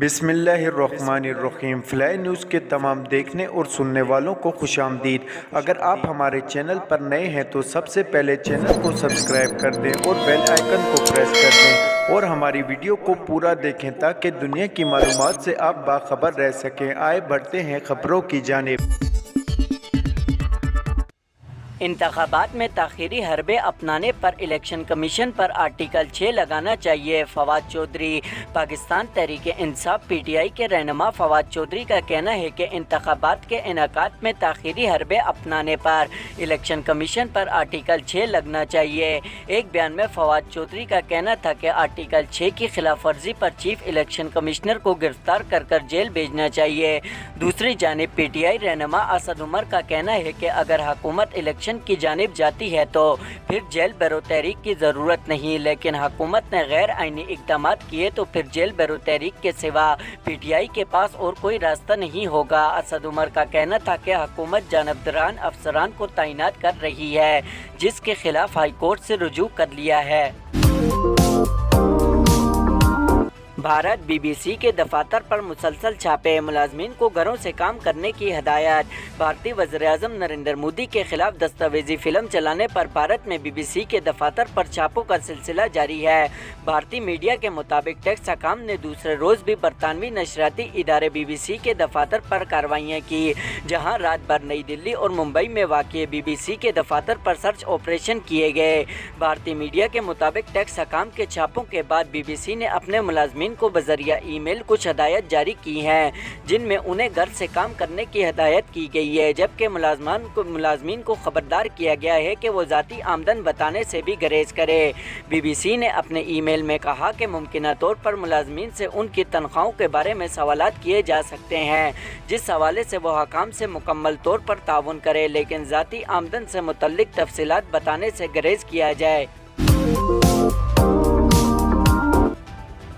بسم اللہ الرحمن الرحیم۔ فلائی نیوز کے تمام دیکھنے اور سننے والوں کو خوش آمدید۔ اگر آپ ہمارے چینل پر نئے ہیں تو سب سے پہلے چینل کو سبسکرائب کر دیں اور بیل آئیکن کو پریس کر دیں اور ہماری ویڈیو کو پورا دیکھیں تاکہ دنیا کی معلومات سے آپ باخبر رہ سکیں۔ آئے بڑھتے ہیں خبروں کی جانب۔ انتخابات میں تاخیری حربے اپنانے پر الیکشن کمیشن پر آرٹیکل 6 لگانا چاہیے۔ Fawad Chaudhry. Pakistan Tehreek Insaf P T I کے رہنما فواد چودھری کا کہنا ہے کہ انتخابات کے انعقاد میں تاخیری حربے اپنانے پر الیکشن کمیشن پر آرٹیکل 6 لگنا چاہیے۔ ایک بیان میں فواد چودھری کا کہنا تھا کہ آرٹیکل 6 کی خلاف ورزی پر چیف الیکشن کمشنر کو گرفتار کر جیل بھیجنا چاہیے۔ دوسری جانب پی ٹی آئی رہنما اسد عمر کا کہنا ہے کہ اگر حکومت الیکشن کی جانب جاتی ہے تو پھر جیل برو تحریک کی ضرورت نہیں، لیکن حکومت نے غیر آئینی اقدامات کیے تو پھر جیل برو تحریک کے سوا پی ٹی آئی کے پاس اور کوئی راستہ نہیں ہوگا۔ اسد عمر کا کہنا تھا کہ حکومت جانبداران افسران کو تعینات کر رہی ہے، جس کے خلاف ہائی کورٹ سے رجوع کر لیا ہے۔ بھارت بی بی سی کے دفاتر پر مسلسل چھاپے، ملازمین کو گھروں سے کام کرنے کی ہدایت۔ بھارتی وزیر اعظم نریندر مودی کے خلاف دستاویزی فلم چلانے پر بھارت میں بی بی سی کے دفاتر پر چھاپوں کا سلسلہ جاری ہے۔ بھارتی میڈیا کے مطابق ٹیکس حکام نے دوسرے روز بھی برطانوی نشریاتی ادارے بی بی سی کے دفاتر پر کارروائیاں کی، جہاں رات بھر نئی دلی اور ممبئی میں واقع بی بی سی کے دفاتر پر سرچ آپریشن کیے گئے۔ بھارتی میڈیا کے مطابق ٹیکس حکام کے چھاپوں کے بعد بی بی سی نے اپنے ملازمین کو بذریعہ ای میل کچھ ہدایات جاری کی ہیں، جن میں انہیں گھر سے کام کرنے کی ہدایت کی گئی ہے، جبکہ ملازمین کو خبردار کیا گیا ہے کہ وہ ذاتی آمدن بتانے سے بھی گریز کرے۔ بی بی سی نے اپنے ای میل میں کہا کہ ممکنہ طور پر ملازمین سے ان کی تنخواہوں کے بارے میں سوالات کیے جا سکتے ہیں، جس حوالے سے وہ حکام سے مکمل طور پر تعاون کرے، لیکن ذاتی آمدن سے متعلق تفصیلات بتانے سے گریز کیا جائے۔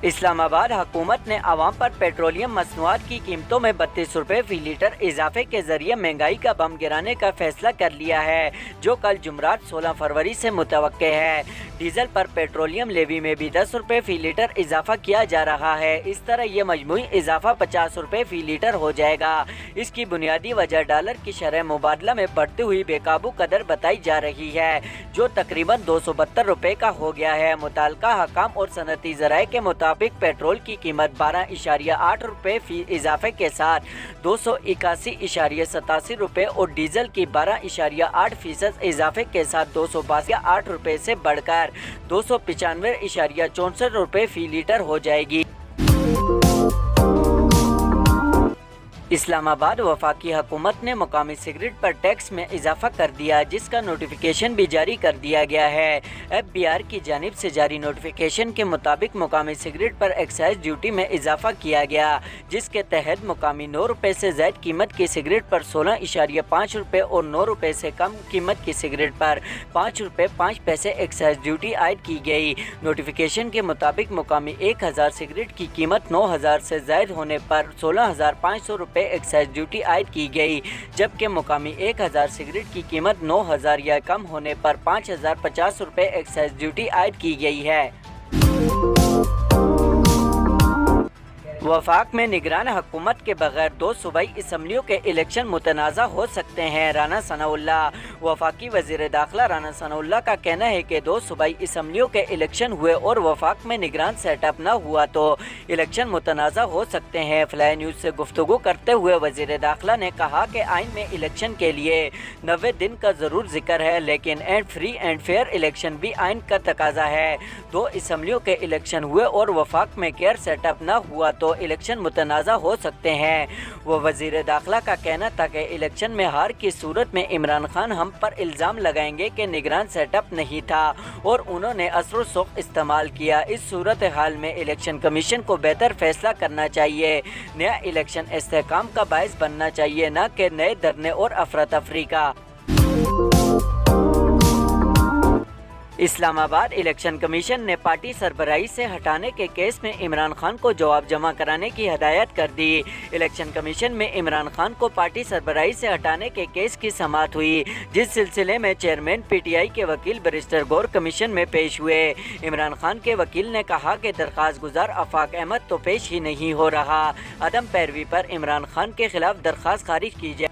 اسلام آباد حکومت نے عوام پر پیٹرولیم مصنوعات کی قیمتوں میں 32 روپے فی لیٹر اضافے کے ذریعے مہنگائی کا بم گرانے کا فیصلہ کر لیا ہے، جو کل جمعرات 16 فروری سے متوقع ہے۔ ڈیزل پر پیٹرولیم لیوی میں بھی 10 روپے فی لیٹر اضافہ کیا جا رہا ہے۔ اس طرح یہ مجموعی اضافہ 50 روپے فی لیٹر ہو جائے گا۔ اس کی بنیادی وجہ ڈالر کی شرح مبادلہ میں بڑھتی ہوئی بے قابو قدر بتائی جا رہی ہے، جو تقریباً 272 روپے کا ہو گیا ہے۔ متعلقہ حکام اور صنعتی ذرائع کے مطابق پیٹرول کی قیمت 12.8 روپے فی اضافے کے ساتھ 281.87 روپے اور ڈیزل کی 12.8% اضافے کے ساتھ 282.8 روپے سے بڑھ کر 295.64 روپے فی لیٹر ہو جائے گی۔ اسلام آباد وفاقی حکومت نے مقامی سگریٹ پر ٹیکس میں اضافہ کر دیا، جس کا نوٹیفیکیشن بھی جاری کر دیا گیا ہے۔ ایف بی آر کی جانب سے جاری نوٹیفیکیشن کے مطابق مقامی سگریٹ پر ایکسائز ڈیوٹی میں اضافہ کیا گیا، جس کے تحت مقامی 9 روپے سے زائد قیمت کی سگریٹ پر 16.5 روپے اور 9 روپے سے کم قیمت کی سگریٹ پر 5 روپے 5 پیسے ایکسائز ڈیوٹی عائد کی گئی۔ نوٹیفیکیشن کے مطابق مقامی 1000 سگریٹ کی قیمت 9000 سے زائد ہونے پر 16,500 روپے ایکسائز ڈیوٹی عائد کی گئی، جبکہ مقامی 1000 سگریٹ کی قیمت 9000 یا کم ہونے پر 5050 روپے ایکسائز ڈیوٹی عائد کی گئی ہے۔ وفاق میں نگران حکومت کے بغیر 2 صوبائی اسمبلیوں کے الیکشن متنازع ہو سکتے ہیں۔ رانا ثناء اللہ۔ وفاقی وزیر داخلہ رانا ثناء اللہ کا کہنا ہے کہ 2 صوبائی اسمبلیوں کے الیکشن ہوئے اور وفاق میں نگران سیٹ اپ نہ ہوا تو الیکشن متنازع ہو سکتے ہیں۔ فلائی نیوز سے گفتگو کرتے ہوئے وزیر داخلہ نے کہا کہ آئین میں الیکشن کے لیے 90 دن کا ضرور ذکر ہے، لیکن فری اینڈ فیئر الیکشن بھی آئین کا تقاضا ہے۔ 2 اسمبلیوں کے الیکشن ہوئے اور وفاق میں کیئر سیٹ اپ نہ ہوا تو الیکشن متنازع ہو سکتے ہیں۔ وہ وزیر داخلہ کا کہنا تھا کہ الیکشن میں ہار کی صورت میں عمران خان ہم پر الزام لگائیں گے کہ نگران سیٹ اپ نہیں تھا اور انہوں نے اثر و سوق استعمال کیا۔ اس صورتحال میں الیکشن کمیشن کو بہتر فیصلہ کرنا چاہیے۔ نیا الیکشن استحکام کا باعث بننا چاہیے، نہ کہ نئے دھرنے اور افراتفری کا۔ اسلام آباد الیکشن کمیشن نے پارٹی سربراہی سے ہٹانے کے کیس میں عمران خان کو جواب جمع کرانے کی ہدایت کر دی۔ الیکشن کمیشن میں عمران خان کو پارٹی سربراہی سے ہٹانے کے کیس کی سماعت ہوئی، جس سلسلے میں چیئرمین پی ٹی آئی کے وکیل بیرسٹر گور کمیشن میں پیش ہوئے۔ عمران خان کے وکیل نے کہا کہ درخواست گزار آفاق احمد تو پیش ہی نہیں ہو رہا، عدم پیروی پر عمران خان کے خلاف درخواست خارج کی جائے۔